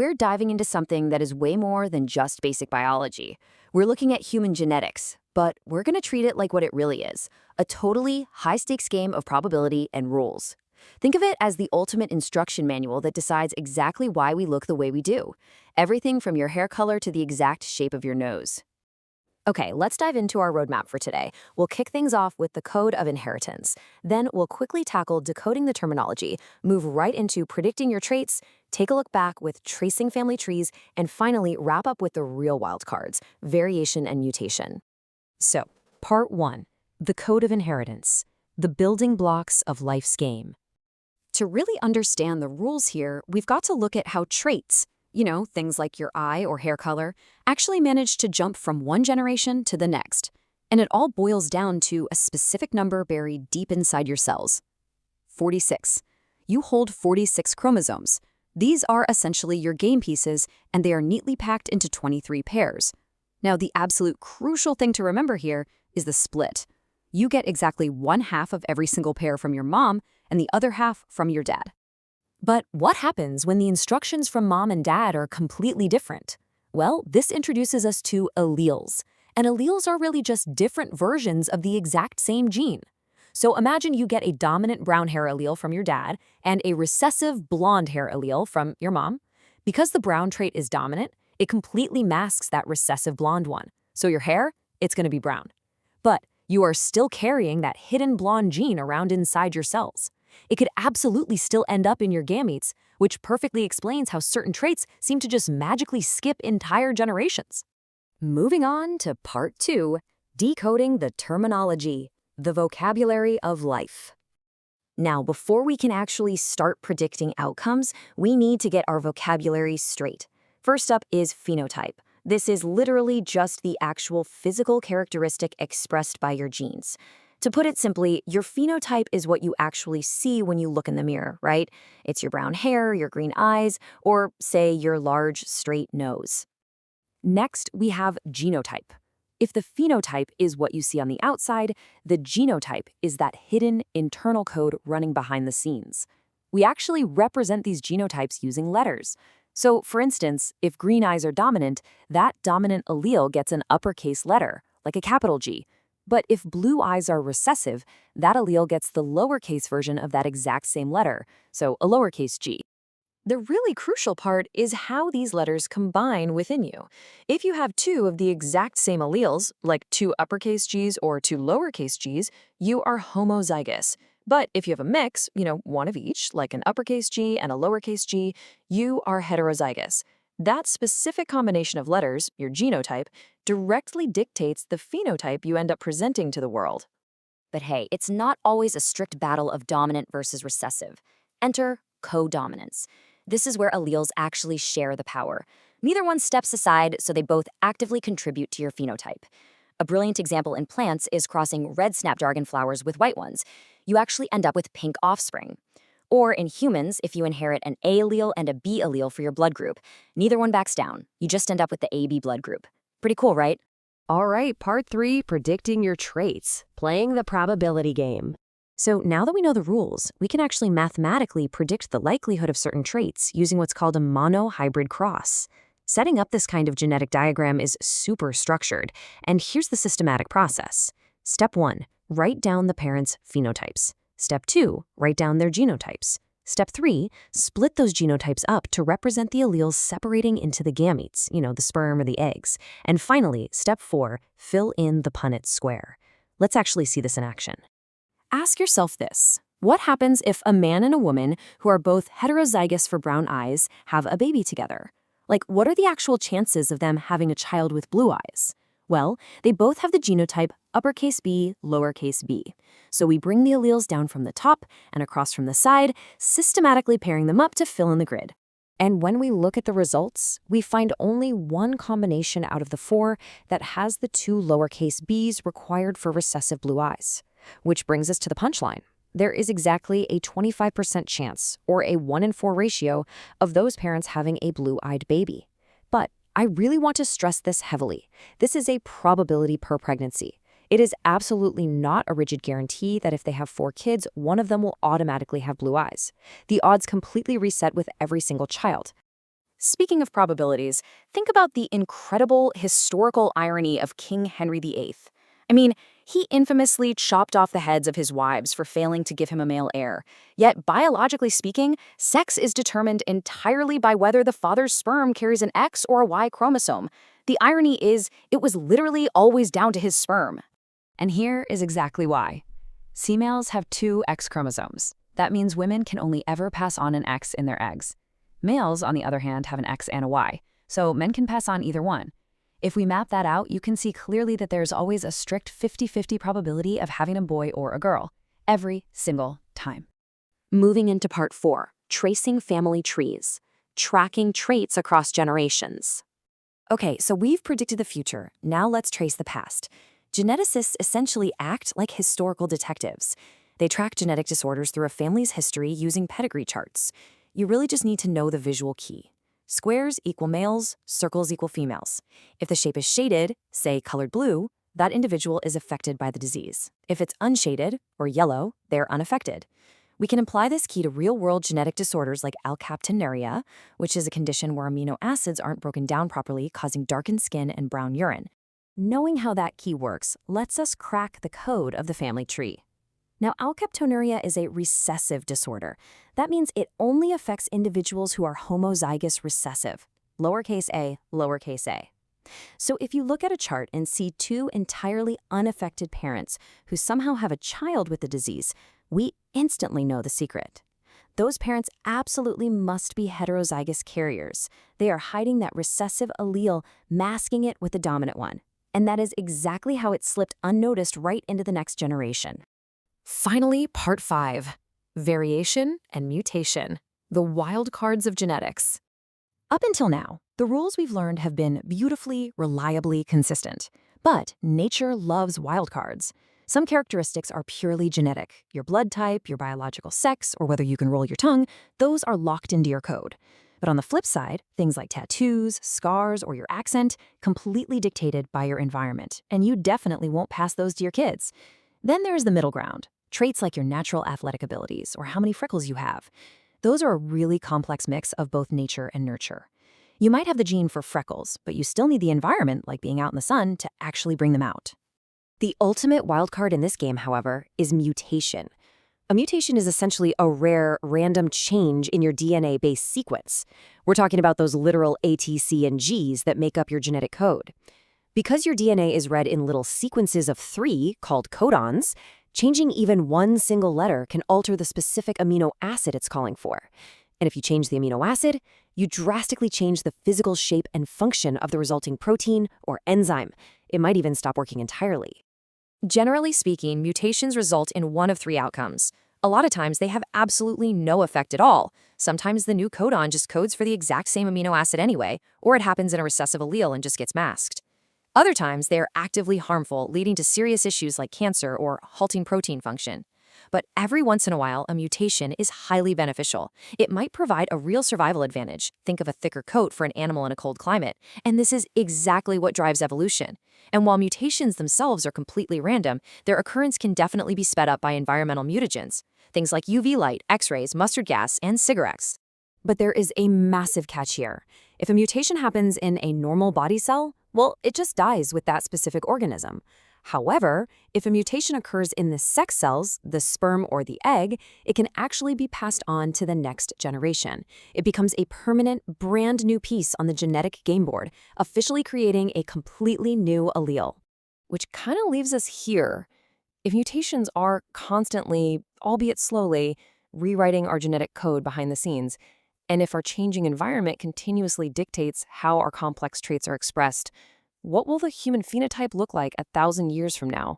We're diving into something that is way more than just basic biology. We're looking at human genetics, but we're going to treat it like what it really is, a totally high-stakes game of probability and rules. Think of it as the ultimate instruction manual that decides exactly why we look the way we do. Everything from your hair color to the exact shape of your nose. Okay, let's dive into our roadmap for today. We'll kick things off with the code of inheritance. Then we'll quickly tackle decoding the terminology, move right into predicting your traits, take a look back with tracing family trees, and finally wrap up with the real wildcards, variation and mutation. So, part 1, the code of inheritance, the building blocks of life's game. To really understand the rules here, we've got to look at how traits, things like your eye or hair color, actually manage to jump from one generation to the next. And it all boils down to a specific number buried deep inside your cells. 46. You hold 46 chromosomes. These are essentially your game pieces, and they are neatly packed into 23 pairs. Now, the absolute crucial thing to remember here is the split. You get exactly 1/2 of every single pair from your mom and the other half from your dad. But what happens when the instructions from mom and dad are completely different? Well, this introduces us to alleles. And alleles are really just different versions of the exact same gene. So imagine you get a dominant brown hair allele from your dad and a recessive blonde hair allele from your mom. Because the brown trait is dominant, it completely masks that recessive blonde one. So your hair, it's going to be brown. But you are still carrying that hidden blonde gene around inside your cells. It could absolutely still end up in your gametes, which perfectly explains how certain traits seem to just magically skip entire generations. Moving on to part 2, decoding the terminology, the vocabulary of life. Now, before we can actually start predicting outcomes, we need to get our vocabulary straight. First up is phenotype. This is literally just the actual physical characteristic expressed by your genes. To put it simply, your phenotype is what you actually see when you look in the mirror, right? It's your brown hair, your green eyes, or, say, your large, straight nose. Next, we have genotype. If the phenotype is what you see on the outside, the genotype is that hidden internal code running behind the scenes. We actually represent these genotypes using letters. So, for instance, if green eyes are dominant, that dominant allele gets an uppercase letter, like a capital G. But if blue eyes are recessive, that allele gets the lowercase version of that exact same letter, so a lowercase g. The really crucial part is how these letters combine within you. If you have 2 of the exact same alleles, like 2 uppercase G's or 2 lowercase G's, you are homozygous. But if you have a mix, one of each, like an uppercase G and a lowercase g, you are heterozygous. That specific combination of letters, your genotype, directly dictates the phenotype you end up presenting to the world. But hey, it's not always a strict battle of dominant versus recessive. Enter codominance. This is where alleles actually share the power. Neither one steps aside, so they both actively contribute to your phenotype. A brilliant example in plants is crossing red snapdragon flowers with white ones. You actually end up with pink offspring. Or in humans, if you inherit an A allele and a B allele for your blood group, neither one backs down. You just end up with the AB blood group. Pretty cool, right? All right, part 3, predicting your traits, playing the probability game. So now that we know the rules, we can actually mathematically predict the likelihood of certain traits using what's called a monohybrid cross. Setting up this kind of genetic diagram is super structured, and here's the systematic process. Step 1, write down the parents' phenotypes. Step 2, write down their genotypes. Step 3, split those genotypes up to represent the alleles separating into the gametes, the sperm or the eggs. And finally, step 4, fill in the Punnett square. Let's actually see this in action. Ask yourself this. What happens if a man and a woman who are both heterozygous for brown eyes have a baby together? Like, what are the actual chances of them having a child with blue eyes? Well, they both have the genotype uppercase B, lowercase b. So we bring the alleles down from the top and across from the side, systematically pairing them up to fill in the grid. And when we look at the results, we find only one combination out of the 4 that has the 2 lowercase b's required for recessive blue eyes. Which brings us to the punchline. There is exactly a 25% chance, or a 1 in 4 ratio, of those parents having a blue-eyed baby. But I really want to stress this heavily. This is a probability per pregnancy. It is absolutely not a rigid guarantee that if they have 4 kids, one of them will automatically have blue eyes. The odds completely reset with every single child. Speaking of probabilities, think about the incredible historical irony of King Henry VIII. I mean, he infamously chopped off the heads of his wives for failing to give him a male heir. Yet, biologically speaking, sex is determined entirely by whether the father's sperm carries an X or a Y chromosome. The irony is, it was literally always down to his sperm. And here is exactly why. Females have 2 X chromosomes. That means women can only ever pass on an X in their eggs. Males, on the other hand, have an X and a Y, so men can pass on either one. If we map that out, you can see clearly that there's always a strict 50-50 probability of having a boy or a girl, every single time. Moving into part 4, tracing family trees, tracking traits across generations. Okay, so we've predicted the future. Now let's trace the past. Geneticists essentially act like historical detectives. They track genetic disorders through a family's history using pedigree charts. You really just need to know the visual key. Squares equal males, circles equal females. If the shape is shaded, say colored blue, that individual is affected by the disease. If it's unshaded, or yellow, they're unaffected. We can apply this key to real-world genetic disorders like alkaptonuria, which is a condition where amino acids aren't broken down properly, causing darkened skin and brown urine. Knowing how that key works lets us crack the code of the family tree. Now, alkaptonuria is a recessive disorder. That means it only affects individuals who are homozygous recessive, lowercase a, lowercase a. So if you look at a chart and see 2 entirely unaffected parents who somehow have a child with the disease, we instantly know the secret. Those parents absolutely must be heterozygous carriers. They are hiding that recessive allele, masking it with the dominant one. And that is exactly how it slipped unnoticed right into the next generation. Finally, part 5, variation and mutation, the wild cards of genetics. Up until now, the rules we've learned have been beautifully, reliably consistent. But nature loves wildcards. Some characteristics are purely genetic. Your blood type, your biological sex, or whether you can roll your tongue, those are locked into your code. But on the flip side, things like tattoos, scars, or your accent, completely dictated by your environment, and you definitely won't pass those to your kids. Then there's the middle ground, traits like your natural athletic abilities or how many freckles you have. Those are a really complex mix of both nature and nurture. You might have the gene for freckles, but you still need the environment, like being out in the sun, to actually bring them out. The ultimate wildcard in this game, however, is mutation. A mutation is essentially a rare, random change in your DNA-based sequence. We're talking about those literal A, T, C, and Gs that make up your genetic code. Because your DNA is read in little sequences of 3, called codons, changing even one single letter can alter the specific amino acid it's calling for. And if you change the amino acid, you drastically change the physical shape and function of the resulting protein or enzyme. It might even stop working entirely. Generally speaking, mutations result in one of 3 outcomes. A lot of times, they have absolutely no effect at all. Sometimes the new codon just codes for the exact same amino acid anyway, or it happens in a recessive allele and just gets masked. Other times, they are actively harmful, leading to serious issues like cancer or halting protein function. But every once in a while, a mutation is highly beneficial. It might provide a real survival advantage. Think of a thicker coat for an animal in a cold climate. And this is exactly what drives evolution. And while mutations themselves are completely random, their occurrence can definitely be sped up by environmental mutagens. Things like UV light, X-rays, mustard gas, and cigarettes. But there is a massive catch here. If a mutation happens in a normal body cell, well, it just dies with that specific organism. However, if a mutation occurs in the sex cells, the sperm or the egg, it can actually be passed on to the next generation. It becomes a permanent, brand new piece on the genetic game board, officially creating a completely new allele. Which kind of leaves us here. If mutations are constantly, albeit slowly, rewriting our genetic code behind the scenes, and if our changing environment continuously dictates how our complex traits are expressed, what will the human phenotype look like 1,000 years from now?